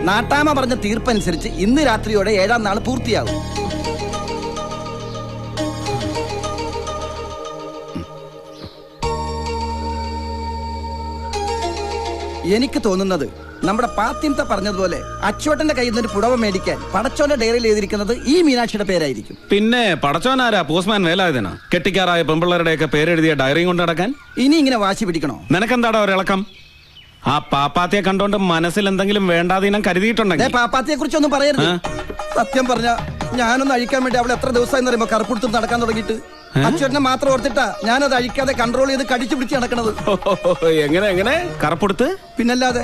നാട്ടാമ പറഞ്ഞ തീർപ്പനുസരിച്ച് ഇന്ന് രാത്രിയോടെ 7-ാം നാൾ പൂർത്തിയാകും. എനിക്ക് തോന്നുന്നത് നമ്മുടെ പാത്തിമത്ത പറഞ്ഞതുപോലെ അച്ചോട്ടന്റെ കയ്യിൽ നിന്ന് ഒരു പുടവ മേടിക്കാൻ പടച്ചോന്റെ ഡയറിയിൽ എഴുതിയിരിക്കുന്നത് ഈ മീനാക്ഷിയുടെ പേരായിരിക്കും. പിന്നെ പടച്ചോനാരാ പോസ്റ്റ്മാൻ വേലായതിനാ കെട്ടിക്കാറായ പെമ്പിള്ളേരുടെയൊക്കെ പേരെഴുതിയ ഡയറിയും കൊണ്ട് നടക്കാൻ? ഇനി ഇങ്ങനെ വാശി പിടിക്കണോ? നിനക്കെന്താടാ ഒരിളക്കം? ആ പാപ്പാത്തിയെ കണ്ടോണ്ട് മനസ്സിൽ എന്തെങ്കിലും വേണ്ടാതീനം കരുതിയിട്ടുണ്ടെങ്കിൽ പാപ്പാത്തിയെ കുറിച്ചൊന്നും പറയരുത്. സത്യം പറഞ്ഞ ഞാനൊന്ന് അഴിക്കാൻ വേണ്ടി അവൾ എത്ര ദിവസമായി പറയുമ്പോ കറുപ്പെടുത്ത് നടക്കാൻ തുടങ്ങിയിട്ട് അച്ചോട്ടനെ മാത്രം ഓർത്തിട്ടാ ഞാനത് അഴിക്കാതെ കൺട്രോൾ ചെയ്ത് കടിച്ചു പിടിച്ച് നടക്കണത്. എങ്ങനെ കറപ്പെടുത്ത്? പിന്നല്ലാതെ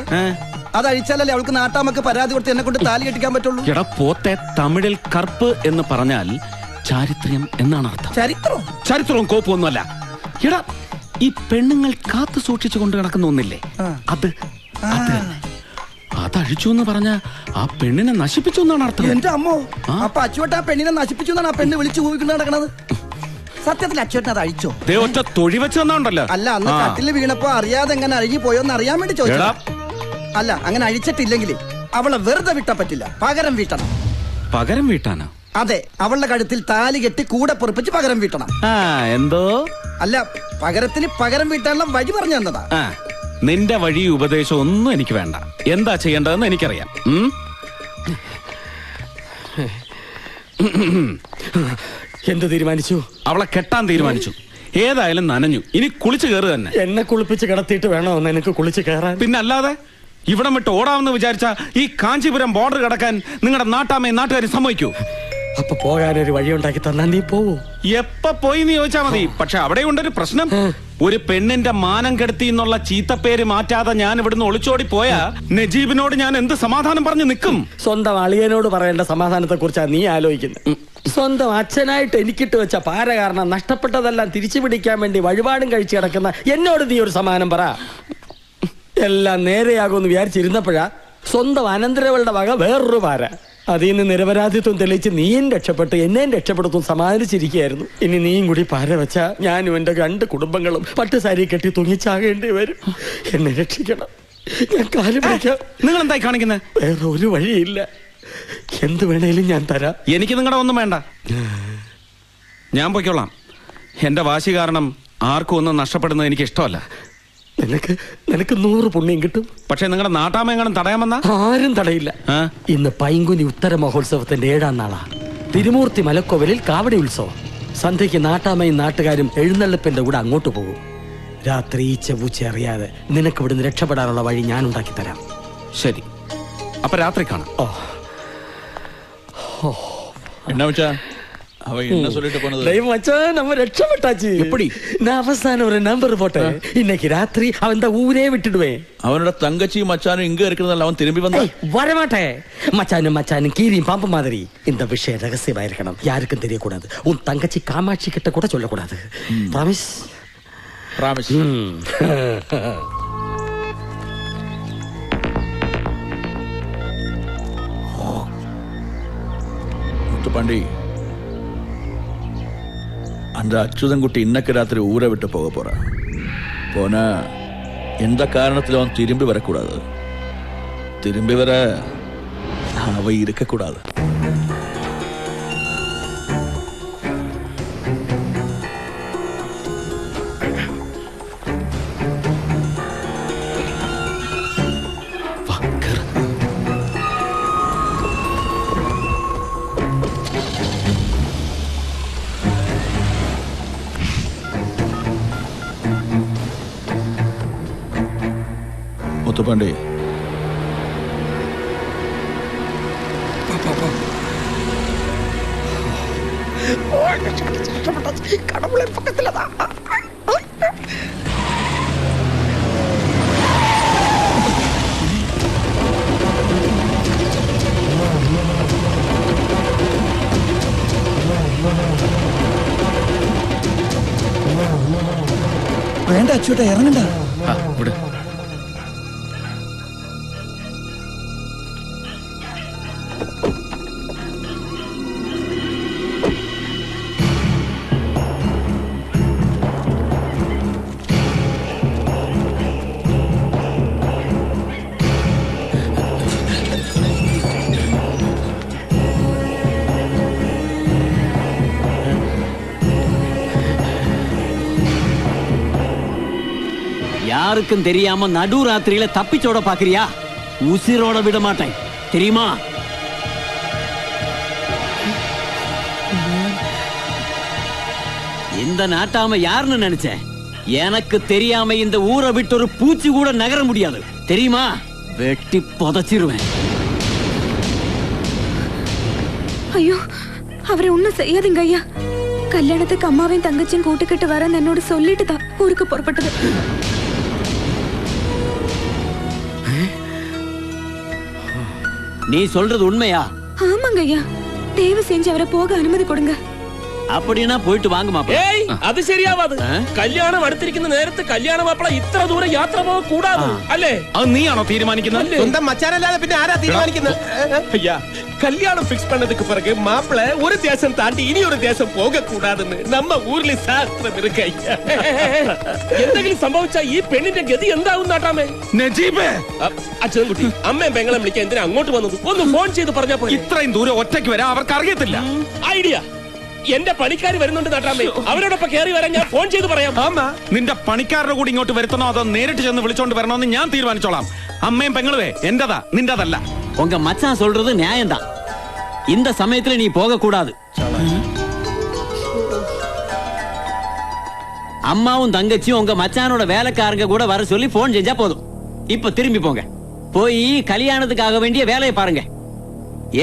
അത് അഴിച്ചാലല്ലേ അവൾക്ക് നാട്ടാമക്ക് പരാതി കൊടുത്ത് എന്നെ കൊണ്ട് താലി കെട്ടിക്കാൻ പറ്റുള്ളൂ. എടാ പോത്തെ, തമിഴിൽ കറുപ്പ് എന്ന് പറഞ്ഞാൽ ചാരിത്രം എന്നാണ് അർത്ഥം. ചരിത്രവും കോപ്പൊന്നുമല്ല. എടാ ഈ പെണ്ണുങ്ങൾ കാത്തു സൂക്ഷിച്ചു കൊണ്ട് കിടക്കുന്ന ഒന്നില്ലേ, അത് അതഴിച്ചു എന്ന് പറഞ്ഞ ആ പെണ്ണിനെ നശിപ്പിച്ചു എന്നാണ് അർത്ഥം. എന്റെ അമ്മോ, അപ്പൊ അച്ചുവട്ട ആ പെണ്ണിനെ നശിപ്പിച്ചു എന്നാണ് ആ പെണ്ണ് വിളിച്ചു കൂവിക്കൊണ്ട് നടക്കണത്. സത്യത്തിൽ അച്ചുവട്ടൻ അത് അഴിച്ചോ? ഒറ്റ തൊഴി വെച്ച് തന്നോണ്ടല്ലോ. അല്ല, അന്ന് കട്ടില് വീണപ്പോ അറിയാതെ എങ്ങനെ അഴിഞ്ഞു പോയോന്ന് അറിയാൻ വേണ്ടി ചോദിച്ചു. അല്ല, അങ്ങനെ അഴിച്ചിട്ടില്ലെങ്കിൽ അവളെ വെറുതെ വിട്ടാ പറ്റില്ല, പകരം വീട്ടണം. പകരം വീട്ടാനോ? അതെ, അവളുടെ കഴുത്തിൽ താലി കെട്ടി കൂടെ പൊറപ്പിച്ച് പകരം വീട്ടണം. എന്തോ? അല്ല, പകരത്തിന് പകരം വീട്ടാനുള്ള വഴി പറഞ്ഞു തന്നതാ. നിന്റെ വഴി ഉപദേശം ഒന്നും എനിക്ക് വേണ്ട. എന്താ ചെയ്യേണ്ടതെന്ന് എനിക്കറിയാം. എന്ത് തീരുമാനിച്ചു? അവളെ കെട്ടാൻ തീരുമാനിച്ചു. ഏതായാലും നനഞ്ഞു, ഇനി കുളിച്ചു കയറുക തന്നെ. എന്നെ കുളിപ്പിച്ച് കിടത്തിയിട്ട് വേണോ എനിക്ക് കുളിച്ച് കയറാൻ? പിന്നല്ലാതെ ഇവിടം വിട്ട് ഓടാമെന്ന് വിചാരിച്ച ഈ കാഞ്ചീപുരം ബോർഡർ കടക്കാൻ നിങ്ങളുടെ നാട്ടാമയും നാട്ടുകാരും സമ്മതിക്കൂ? അപ്പൊ പോകാനൊരു വഴി ഉണ്ടാക്കി തന്നാ നീ പോവൂ? എപ്പ പോയി നീ ചോദിച്ചാ മതി. പക്ഷെ അവിടെ ഉണ്ടൊരു പ്രശ്നം. ഒരു പെണ്ണിന്റെ മാനം കെടുത്തി എന്നുള്ള ചീത്തപ്പേര് മാറ്റാതെ ഞാൻ ഇവിടുന്ന് ഒളിച്ചോടി പോയാ നജീബിനോട് ഞാൻ എന്ത് സമാധാനം പറഞ്ഞു നിൽക്കും? സ്വന്തം അളിയനോട് പറയേണ്ട സമാധാനത്തെ കുറിച്ചാണ് നീ ആലോചിക്കുന്നത്. സ്വന്തം അച്ഛനായിട്ട് എനിക്കിട്ട് വെച്ച പാര കാരണം നഷ്ടപ്പെട്ടതെല്ലാം തിരിച്ചു പിടിക്കാൻ വേണ്ടി വഴിപാടും കഴിച്ചു കിടക്കുന്ന എന്നോട് നീ ഒരു സമാധാനം പറ. എല്ലാം നേരെയാകുമെന്ന് വിചാരിച്ചിരുന്നപ്പോഴാ സ്വന്തം അനന്തരവളുടെ വക വേറൊരു പാര. അതിൽ നിന്ന് നിരപരാധിത്വം തെളിയിച്ച് നീയും രക്ഷപ്പെട്ട് എന്നെയും രക്ഷപ്പെടുത്തും സമാധാനിച്ചിരിക്കുകയായിരുന്നു. ഇനി നീയും കൂടി പാര വെച്ചാ ഞാനും എന്റെ 2 കുടുംബങ്ങളും പട്ടുസാരി കെട്ടി തുണിച്ചാകേണ്ടി വരും. എന്നെ രക്ഷിക്കണം, ഞാൻ കാല് പിടിക്കാം. നിങ്ങൾ എന്തായി കാണിക്കുന്നത്? വേറെ ഒരു വഴിയില്ല, എന്ത് വേണേലും ഞാൻ തരാം. എനിക്ക് നിങ്ങളുടെ ഒന്നും വേണ്ട, ഞാൻ പൊയ്ക്കോളാം. എന്റെ വാശി കാരണം ആർക്കും ഒന്നും നഷ്ടപ്പെടുന്നത് എനിക്ക് ഇഷ്ടമല്ല. നിനക്ക് 100 പുണ്യം കിട്ടും. പക്ഷെ നിങ്ങളുടെ നാട്ടാമെങ്ങാനും തടയാമെന്നാ? ആരും തടയില്ല. ഇന്ന് പൈങ്കുനി ഉത്തര മഹോത്സവത്തിന്റെ 7-ാം നാളാ. തിരുമൂർത്തി മലക്കോവിലിൽ കാവടി ഉത്സവം. സന്ധ്യയ്ക്ക് നാട്ടാമയും നാട്ടുകാരും എഴുന്നള്ളിപ്പിന്റെ കൂടെ അങ്ങോട്ട് പോകും. രാത്രി ഈ ചെവൂച്ച അറിയാതെ നിനക്ക് ഇവിടുന്ന് രക്ഷപ്പെടാനുള്ള വഴി ഞാൻ ഉണ്ടാക്കി തരാം. ശരി, അപ്പൊ രാത്രി കാണാം. என்ன மச்சான், அவ என்ன சொல்லிட்டு போனது? டேய் மச்சான், நம்ம ரட்சப்பட்டாச்சு. எப்படி? நான் அவசான ஒரு நம்பர் போட்டேன். இன்னைக்கு ராத்திரி அவன் தான் ஊரே விட்டுடுவேன். அவனோட தங்கச்சி மச்சானும் இங்க இருக்கிறதால அவன் திரும்பி வந்தா வரமாட்டேன். மச்சானும் கீரியும் பாம்பு மாதிரி. இந்த விஷயம் ரகசியமா இருக்கணும், யாருக்கும் தெரியக்கூடாது. உன் தங்கச்சி காமாட்சி கிட்ட கூட சொல்லக்கூடாது. ப்ராமிஸ்? ப்ராமிஸ். முத்துப்பாண்டி, அந்த அச்சுதன்குட்டி இன்னைக்கு ராத்திரி ஊரை விட்டு போக போறான். போனா எந்த காரணத்தில் அவன் திரும்பி வரக்கூடாது. திரும்பி வர அவ இருக்கக்கூடாது. முத்துப்பாண்டி, கடவுளை பக்கத்துலதான். വേണ്ട അച്ചൂട്ട, ഇറങ്ങണ്ട. யாருக்கும் தெரியாம நடு ராத்திரியில தப்பிச்சோட பாக்குறியா? உசிரோட விட மாட்டேன், தெரியுமா? இந்த நாட்டாம யாருன்னு நினைச்சேன்? எனக்கு தெரியாம இந்த ஊரை விட்டு ஒரு பூச்சி கூட நகர முடியாது, தெரியுமா? வெட்டி புதைச்சிருவேன். ஐயோ, அவரை ஒண்ணும் செய்யாதீங்க ஐயா. கல்யாணத்துக்கு அம்மாவையும் தங்கச்சியும் கூட்டுக்கிட்டு வரேன்னு என்னோட சொல்லிட்டு தான் ஊருக்கு புறப்பட்டது. நீ சொல்றது உண்மையா? ஆமாங்க ஐயா, தயவு செஞ்சு அவரை போக அனுமதி கொடுங்க. அப்படின்னா പോയിട്ട് വാങ്ങു മാപ്പിള. ഏയ് അത് ശരിയാവാത്. കല്യാണം അടുത്തിരിക്കുന്ന നേരത്ത് കല്യാണ മാപ്പിള ഇത്ര ദൂരം യാത്ര പോകാൻ കൂടാതെ അല്ലേ? അത് നീയാണോ തീരുമാനിക്കുന്നത്? സ്വന്തം മച്ചാനല്ലാതെ പിന്നെ ആരാ തീരുമാനിക്കുന്നത്? ஐயா, கல்யாணம் பிக்ஸ் பண்ணதுக்கு பிறகு மாப்பிள ஒரு தேசம் தாண்டி இனி ஒரு தேசம் போக கூடாதுன்னு நம்ம ஊர்ல சாஸ்திரம் இருக்கு ஐயா. എന്തെങ്കിലും സംഭവിച്ചാ ഈ പെണ്ണിന്റെ ഗതി എന്താവും നാട്ടാമേ? നജീബേ, അച്ഛൻകുട്ടി അമ്മയും പെങ്ങളെ വിളിക്കാൻ എന്തിനാ അങ്ങോട്ട് വന്നത്? ഒന്ന് ഫോൺ ചെയ്ത് പറഞ്ഞാ പോലെ. ഇത്രയും ദൂരം ഒറ്റയ്ക്ക് വരാൻ അവർക്ക് അറിയത്തില്ല. ഐഡിയ. എന്റെ പണിക്കാർ വരുന്നുണ്ട് നാട്ടാമേ, അവരോടൊപ്പം കയറി വരാൻ ഞാൻ ഫോൺ ചെയ്ത് പറയാം. നിന്റെ പണിക്കാരുടെ കൂടി ഇങ്ങോട്ട് വരുത്തണോ അതോ നേരിട്ട് ചെന്ന് വിളിച്ചോണ്ട് വരണോന്ന് ഞാൻ തീരുമാനിച്ചോളാം. അമ്മയും പെങ്ങളുവേ എന്റേതാ, നിന്റേതല്ല. உங்க மச்சான் சொல்றது நியாயம்தான். இந்த சமயத்துல நீ போக கூடாது. அம்மாவும் தங்கச்சியும் உங்க மச்சானோட வேலைக்காரங்க கூட வர சொல்லி போன் செஞ்சா போதும். இப்ப திரும்பி போங்க, போய் கல்யாணத்துக்காக வேண்டிய வேலையை பாருங்க.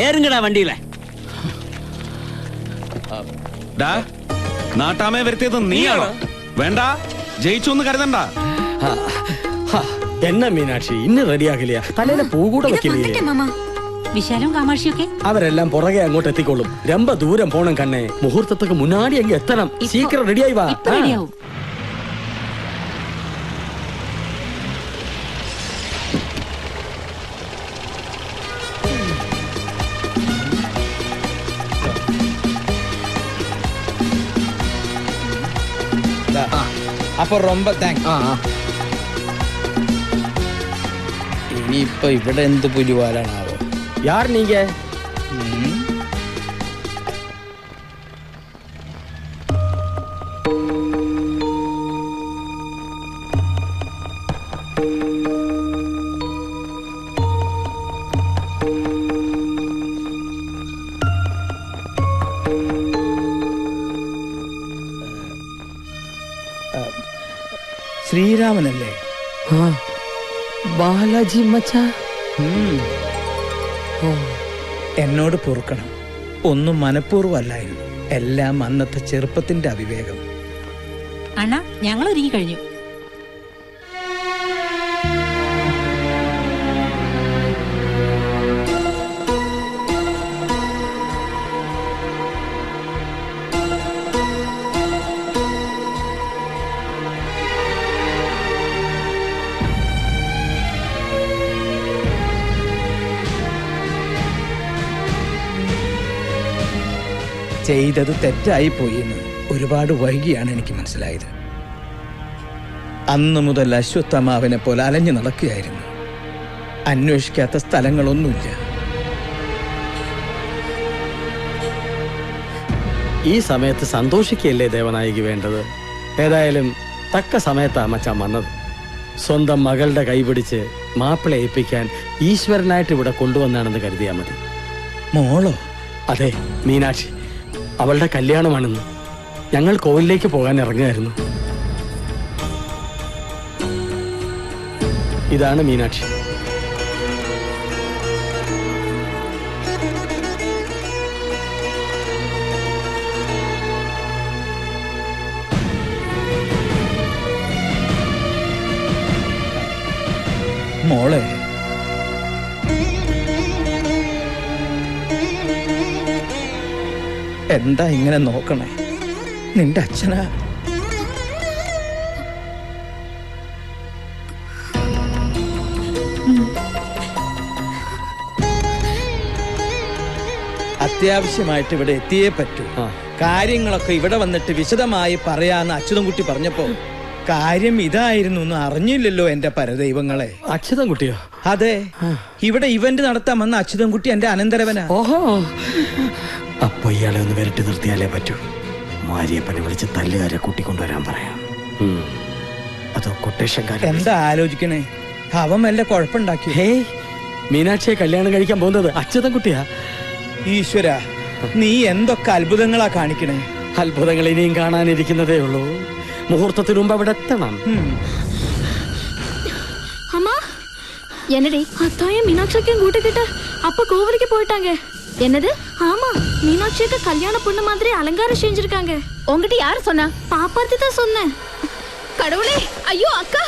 ஏறுங்கடா வண்டியில. നാട്ടാമേ വരുത്തിയത് നീയാണോ? വേണ്ട, ജയിച്ചു എന്ന് കരുതണ്ട. എന്നാ മീനാക്ഷി ഇന്ന് റെഡിയാകില്ല? തലേനെ പൂ കൂടെ വെക്കില്ലേ? മാമ, വിശാലും കാമാക്ഷിയൊക്കെ അവരെല്ലാം പുറകെ അങ്ങോട്ട് എത്തിക്കോളും. രമ്പ ദൂരം പോണം കണ്ണേ. മുഹൂർത്തത്തേക്ക് മുന്നാടി അങ്ങ് എത്തണം. സീക്കിരം റെഡിയായി വാ. ഇപ്പൊ റെഡിയാവും. അപ്പൊ ரொம்ப താങ്ക്സ്. ഇനിയിപ്പൊ ഇവിടെ എന്ത് പുലിവാലാണാവോ? യാർ നീങ്ക? ശ്രീരാമനല്ലേ? ബാലാജി മച്ചാ, എന്നോട് പൊറുക്കണം. ഒന്നും മനഃപൂർവ്വമല്ലായിരുന്നു, എല്ലാം അന്നത്തെ ചെറുപ്പത്തിന്റെ അവിവേകം. അണ്ണാ, ഞങ്ങൾ ഒരുങ്ങി കഴിഞ്ഞു. ചെയ്തത് തെറ്റായി പോയി എന്ന് ഒരുപാട് വൈകിയാണ് എനിക്ക് മനസ്സിലായത്. അന്നു മുതൽ അശ്വത്ഥമാവിനെ പോലെ അലഞ്ഞു നടക്കുകയായിരുന്നു. അന്വേഷിക്കാത്ത സ്ഥലങ്ങളൊന്നുമില്ല. ഈ സമയത്ത് സന്തോഷിക്കുകയല്ലേ ദേവനായിക്ക് വേണ്ടത്? ഏതായാലും തക്ക സമയത്താ മച്ചാൻ വന്നത്. സ്വന്തം മകളുടെ കൈപിടിച്ച് മാപ്പിള ഏൽപ്പിക്കാൻ ഈശ്വരനായിട്ട് ഇവിടെ കൊണ്ടുവന്നാണെന്ന് കരുതിയാൽ മതി. മോളോ? അതെ, മീനാക്ഷി. അവളുടെ കല്യാണമാണെന്ന്. ഞങ്ങൾ കോവിലേക്ക് പോകാൻ ഇറങ്ങുമായിരുന്നു. ഇതാണ് മീനാക്ഷി. മോളെ, എന്താ ഇങ്ങനെ നോക്കണേ? നിന്റെ അച്ഛനാ. അത്യാവശ്യമായിട്ട് ഇവിടെ എത്തിയേ പറ്റൂ. കാര്യങ്ങളൊക്കെ ഇവിടെ വന്നിട്ട് വിശദമായി പറയാന്ന് അച്യുതൻകുട്ടി പറഞ്ഞപ്പോ കാര്യം ഇതായിരുന്നു എന്ന് അറിഞ്ഞില്ലല്ലോ എന്റെ പരദൈവങ്ങളെ. അച്യുതൻകുട്ടിയോ? അതെ, ഇവിടെ ഇവന്റ് നടത്താൻ വന്ന അച്യുതൻകുട്ടി എന്റെ അനന്തരവനാ. ഓഹോ, അപ്പൊ ഇയാളെ ഒന്ന് വരട്ടി നിർത്തിയാലേ പറ്റൂ. മാരിയപ്പനെ വിളിച്ച് തല്ലുകാരെ കൂട്ടിക്കൊണ്ടുവരാൻ പറയാം. അതോ കൊട്ടേഷൻകാരൻ? എന്താ ആലോചിക്കണേ? അവൻ വല്ല കുഴപ്പമുണ്ടാക്കി? ഹേയ്, മീനാക്ഷിയെ കല്യാണം കഴിക്കാൻ പോകുന്നത് അച്യുതൻകുട്ടിയാ. ഈശ്വര, നീ എന്തൊക്കെ അത്ഭുതങ്ങളാ കാണിക്കണേ. അത്ഭുതങ്ങൾ ഇനിയും കാണാനിരിക്കുന്നതേ ഉള്ളൂ. മുഹൂർത്തത്തിന് മുമ്പ് അവിടെ എത്തണം. அம்மா என்னடி அத்தாயும் மீனாட்சிக்கும் கூட்டுக்கிட்டு அப்ப கோவிலுக்கு போயிட்டாங்க. என்னது? ஆமா, மீனாட்சிக்கு கல்யாண பொண்ணு மாதிரி அலங்காரம் செஞ்சிருக்காங்க. உங்ககிட்ட யாரு சொன்னா? பாப்பாத்தி தான் சொன்னேன். கடவுளே, ஐயோ அக்கா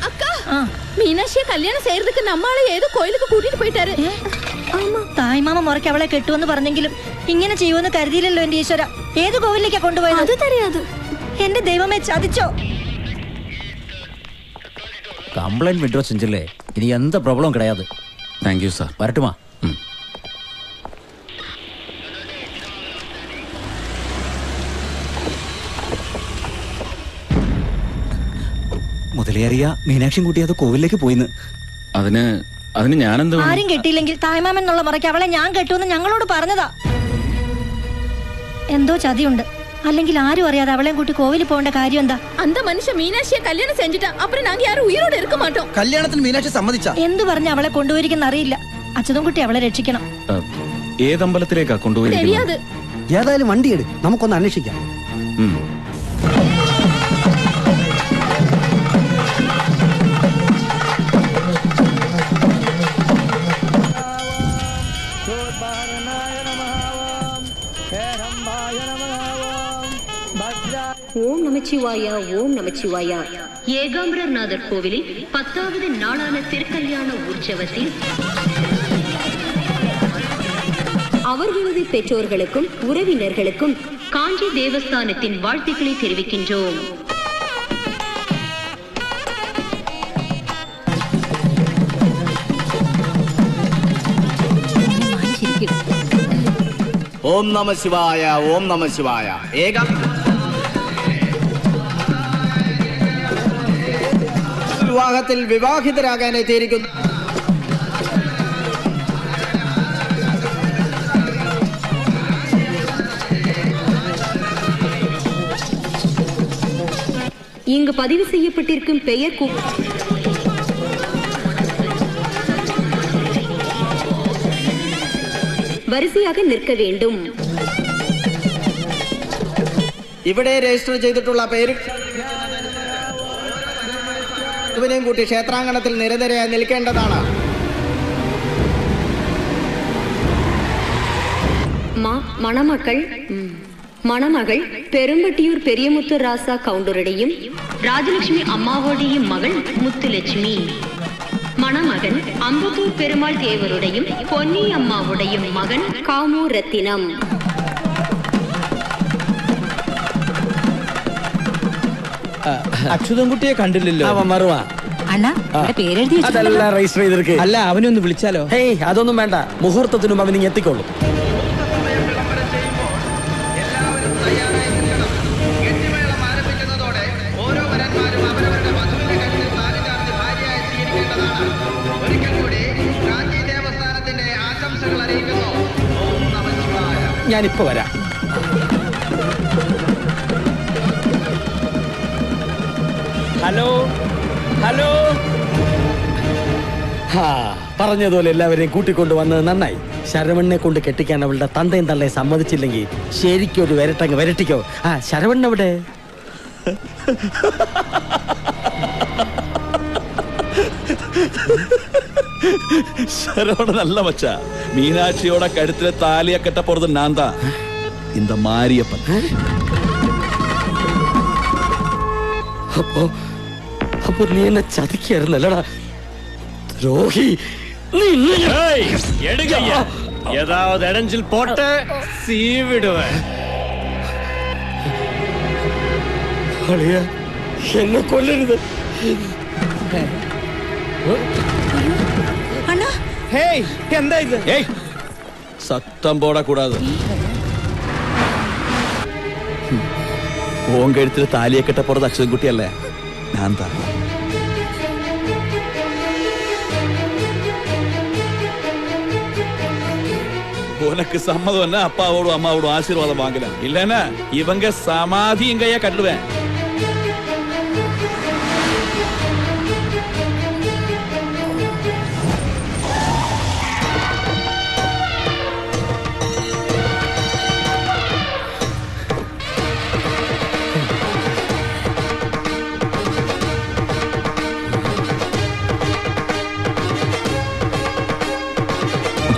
அக்கா, மீனாட்சியை கல்யாணம் செய்யறதுக்கு நம்மால ஏதோ கோயிலுக்கு கூட்டிட்டு போயிட்டாரு. തായ്മാമ മുറയ്ക്ക് അവളെ കെട്ടുവെന്ന് പറഞ്ഞെങ്കിലും ഇങ്ങനെ ചെയ്യുമെന്ന് കരുതിയില്ലല്ലോ എന്റെ ഈശ്വര. ഏത് കോവിലേക്കാ കൊണ്ടുപോയത്? அது தெரியாது. എന്റെ ദൈവമേ, ചതിച്ചോ? கம்ப்ளைண்ட் விட்ரோ செஞ்சில்லே, இனி எந்த ப்ராப்ளம் கிடையாது. Thank you sir. வரட்டுமா? മുതലേറിയ മീനാക്ഷിയും കൂട്ടി അത് കോവിലേക്ക് പോയിന്ന്. അതിന് ഞാനെന്ത് വേണം? ആരും കെട്ടിയില്ലെങ്കിൽ തായ്മാമൻ എന്നുള്ള മുറയ്ക്ക് അവളെ ഞാൻ കെട്ടുമെന്ന് ഞങ്ങളോട് പറഞ്ഞതാ. എന്തോ ചതിയുണ്ട്. അല്ലെങ്കിൽ ആരും അറിയാതെ അവളെയും കൂട്ടി കോവിലിൽ പോകേണ്ട കാര്യം എന്താ? அந்த மனுஷன் மீனாட்சியை கல்யாணம் செஞ்சுட்டா அப்புறம் நாங்க யாரும் உயிரோட இருக்க மாட்டோம். കല്യാണത്തിന് മീനാക്ഷി സമ്മതിച്ചാ? എന്തു പറഞ്ഞ് അവളെ കൊണ്ടുപോയിരിക്കുന്ന അറിയില്ല. അച്യുതൻകുട്ടി അവളെ രക്ഷിക്കണം. ഏതമ്പലത്തിലേക്കാ കൊണ്ടുപോയിരിക്കുന്നത്? தெரியாது. ഏതായാലും വണ്ടി എടു, നമുക്കൊന്ന് അന്വേഷിക്കാം. ஓம் நமச்சிவாயா, ஓம் நமச்சிவாயா. ஏகாம்பரநாதர் கோவிலில் 10வது நாளான திருக்கல்யாண உற்சவத்தில் அவர்களது பெற்றோர்களுக்கும் உறவினர்களுக்கும் காஞ்சி தேவஸ்தானத்தின் வாழ்த்துக்களை தெரிவிக்கின்றோம். ஓம் நம சிவாய, ஓம் நம சிவாய. വിവാഹത്തിൽ വിവാഹിതരാകാൻ എത്തിയിരിക്കുന്നു. இங்கு பதிவு செய்யப்பட்டிருக்கும் பெயர் വരിസയാക നിൽക്ക വേണ്ടും. ഇവിടെ രജിസ്റ്റർ ചെയ്തിട്ടുള്ള പേര് ഇവനെയും കൂട്ടി ക്ഷേത്രാങ്കണത്തിൽ നിരനിരയായി നിൽക്കേണ്ടതാണ്. மணமகள் பெரும்பட்டியூர் பெரியமுத்து ராசா கவுண்டருடையும் ராஜலட்சுமி அம்மாவோடையும் மகள் முத்துலட்சுமி. மணமகன் அம்பத்தூர் பெருமாள் தேவருடையும் பொன்னி அம்மாவுடையும் மகன் காமு ரத்தினம். അച്യുതൻകുട്ടിയെ കണ്ടില്ലല്ലോ. അവൻ മറുവാ. അണ്ണാ, ഇവിടെ പേരെഴുതി വെച്ചിട്ടുണ്ടല്ലോ. അതെല്ലാം രജിസ്റ്റർ ചെയ്തിരിക്ക്. അല്ല, അവനെ ഒന്ന് വിളിച്ചാലോ? ഹേയ്, അതൊന്നും വേണ്ട. മുഹൂർത്തത്തിനും അവൻ ഇങ്ങ് എത്തിക്കോളും. ഞാനിപ്പോ വരാം. Hello hello. പറഞ്ഞതുപോലെ എല്ലാവരെയും കൂട്ടിക്കൊണ്ട് വന്നത് നന്നായി. ശരവണ്ണനെ കൊണ്ട് കെട്ടിക്കാൻ അവളുടെ തന്തയും തള്ളയെ സമ്മതിച്ചില്ലെങ്കിൽ ശരിക്കും ഒരു വരട്ടങ്ങ് വരട്ടിക്കോ. ശരവണ്ണ എവിടെ? சரவண நல்ல மச்சா. மீனாட்சியோட கழுத்துல தாலிய கட்ட போறது நான் தான், இந்த மாரியப்பன். അപ്പൊ നീ എന്നെ ചതിക്കായിരുന്നല്ലടാ ദ്രോഹി. ஏதாவது இடைஞ்சில் போட்டு சீவிடுவேன். എന്നെ കൊല്ലരുത്. അണ്ണാ, ഹേയ്, എന്താ ഇത്? ஏய், சத்தம் போடக்கூடாது. உன் கழுத்துல தாலியை கட்ட போறது அச்சுதன்குட்டி அல்ல, நான் தான். உனக்கு சம்மதம்னா அப்பாவோடும் அம்மாவோடும் ஆசீர்வாதம் வாங்கலாம், இல்லன்னா இவங்க சமாதி எங்கயா கட்டுவேன்.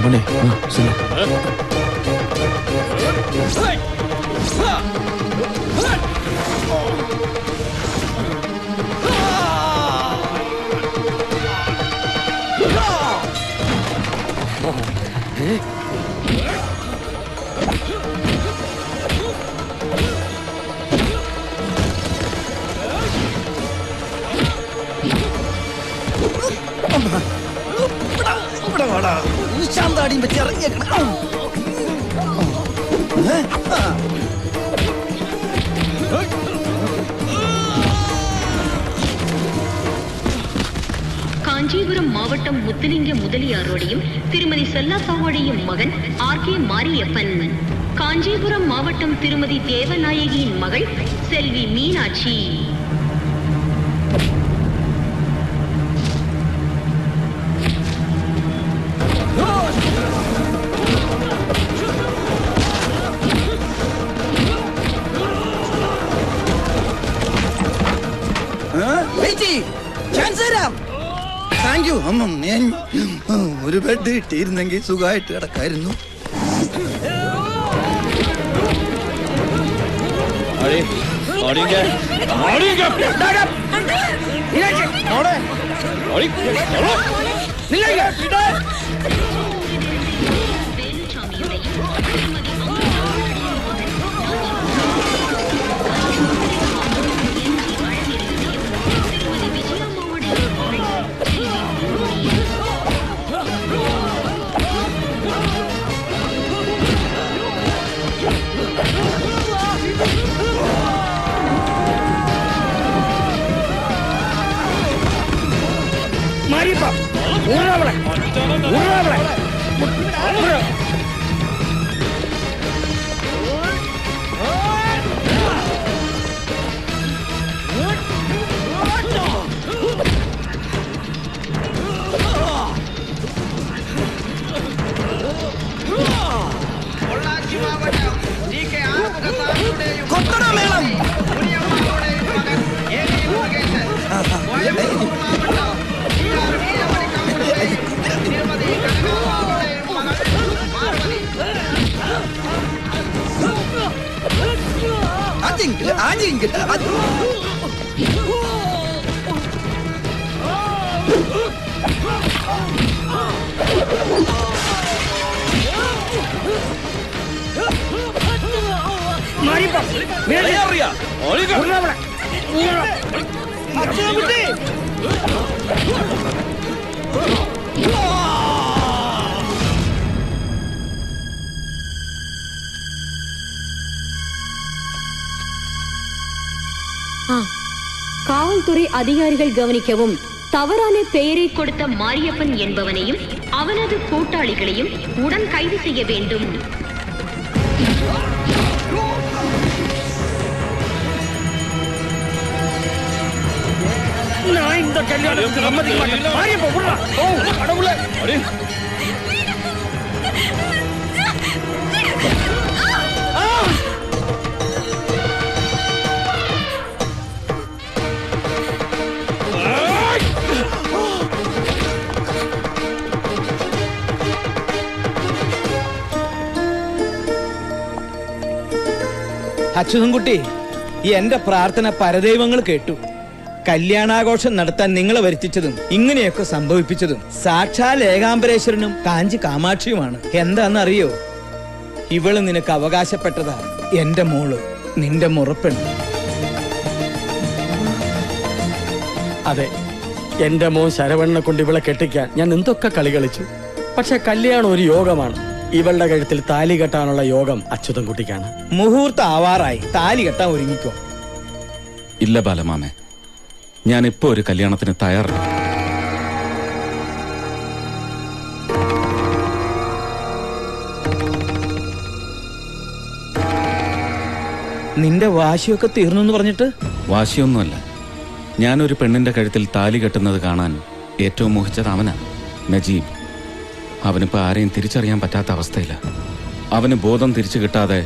സുമനെ ശാന്താടിയും വെച്ച് ഇറങ്ങിയേക്കണം. காஞ்சிபுரம் மாவட்டம் முத்துலிங்க முதலியாரோடையும் திருமதி செல்லாத்தாவோடையும் மகன் ஆர்.கே. மாரியப்பன். காஞ்சிபுரம் மாவட்டம் திருமதி தேவநாயகியின் மகள் செல்வி மீனாட்சி. താങ്ക് യു അമ്മ. ഞാൻ ഒരു ബെഡ് ഇട്ടിരുന്നെങ്കിൽ സുഖമായിട്ട് കിടക്കായിരുന്നു. காவல்துறை அதிகாரிகள் கவனிக்கவும். தவறான பெயரை கொடுத்த மாரியப்பன் என்பவனையும் அவனது கூட்டாளிகளையும் உடன் கைது செய்ய வேண்டும். അച്യുതൻകുട്ടി, എന്റെ പ്രാർത്ഥന പരദൈവങ്ങൾ കേട്ടു. കല്യാണാഘോഷം നടത്താൻ നിങ്ങളെ വരുത്തിച്ചതും ഇങ്ങനെയൊക്കെ സംഭവിപ്പിച്ചതും സാക്ഷാൽ ഏകാംബരേശ്വരനും കാഞ്ചി കാമാക്ഷിയുമാണ്. എന്താന്നറിയോ, ഇവള് നിനക്ക് അവകാശപ്പെട്ടതാ. എന്റെ മോള്, നിന്റെ മുറപ്പെണ്ണ്. അതെ, എന്റെ മോൻ ശരവണ്ണനെ കൊണ്ട് ഇവളെ കെട്ടിക്കാൻ ഞാൻ എന്തൊക്കെ കളി കളിച്ചു. പക്ഷെ കല്യാണം ഒരു യോഗമാണ്. ഇവളുടെ കഴുത്തിൽ താലി കെട്ടാനുള്ള യോഗം അച്യുതൻകുട്ടിക്കാണ്. മുഹൂർത്തം ആവാറായി, താലി കെട്ടാൻ ഒരുങ്ങിക്കോ. ഇല്ല ബാലമാമേ, ഞാൻ ഇപ്പോ ഒരു കല്യാണത്തിന് തയ്യാറാണ്. നിന്റെ വാശിയൊക്കെ തീർന്നു എന്ന് പറഞ്ഞിട്ട്? വാശിയൊന്നുമല്ല, ഞാനൊരു പെണ്ണിന്റെ കഴുത്തിൽ താലി കെട്ടുന്നത് കാണാൻ ഏറ്റവും മോഹിച്ചത് അവനാ, നജീബ്. അവനിപ്പോ ആരെയും തിരിച്ചറിയാൻ പറ്റാത്ത അവസ്ഥയില്ല. അവന് ബോധം തിരിച്ചു കിട്ടാതെ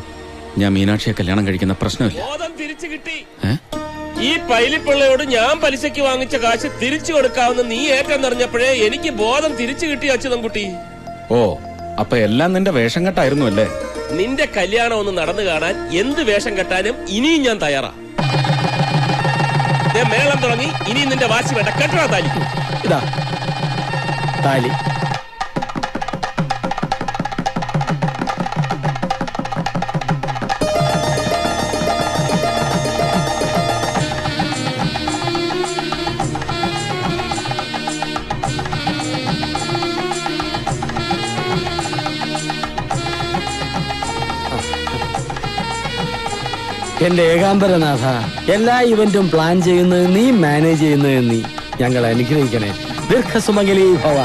ഞാൻ മീനാക്ഷിയെ കല്യാണം കഴിക്കുന്ന പ്രശ്നമില്ല. ബോധം തിരിച്ചു കിട്ടി. ഈ പൈലിപ്പിള്ളയോട് ഞാൻ പലിശയ്ക്ക് വാങ്ങിച്ച കാശ് തിരിച്ചു കൊടുക്കാവുന്ന നീ ഏറ്റെന്നറിഞ്ഞപ്പോഴേ എനിക്ക് ബോധം തിരിച്ചു കിട്ടി അച്യുതൻകുട്ടി. ഓ, അപ്പൊ എല്ലാം നിന്റെ വേഷം കെട്ടായിരുന്നു അല്ലേ? നിന്റെ കല്യാണം ഒന്ന് നടന്നു കാണാൻ എന്ത് വേഷം കെട്ടാനും ഇനിയും ഞാൻ തയ്യാറാ. ദേ മേളം തുടങ്ങി, ഇനിയും നിന്റെ വാശി വേണ്ട. കെട്ടണ താലി. ഇതാ താലി. എന്റെ ഏകാംബരനാഥ, എല്ലാ ഇവന്റും പ്ലാൻ ചെയ്യുന്നത് നീ, മാനേജ് ചെയ്യുന്നത് നീ. ഞങ്ങൾ അനുഗ്രഹിക്കണേ. ദീർഘസുമംഗലീ ഭവ.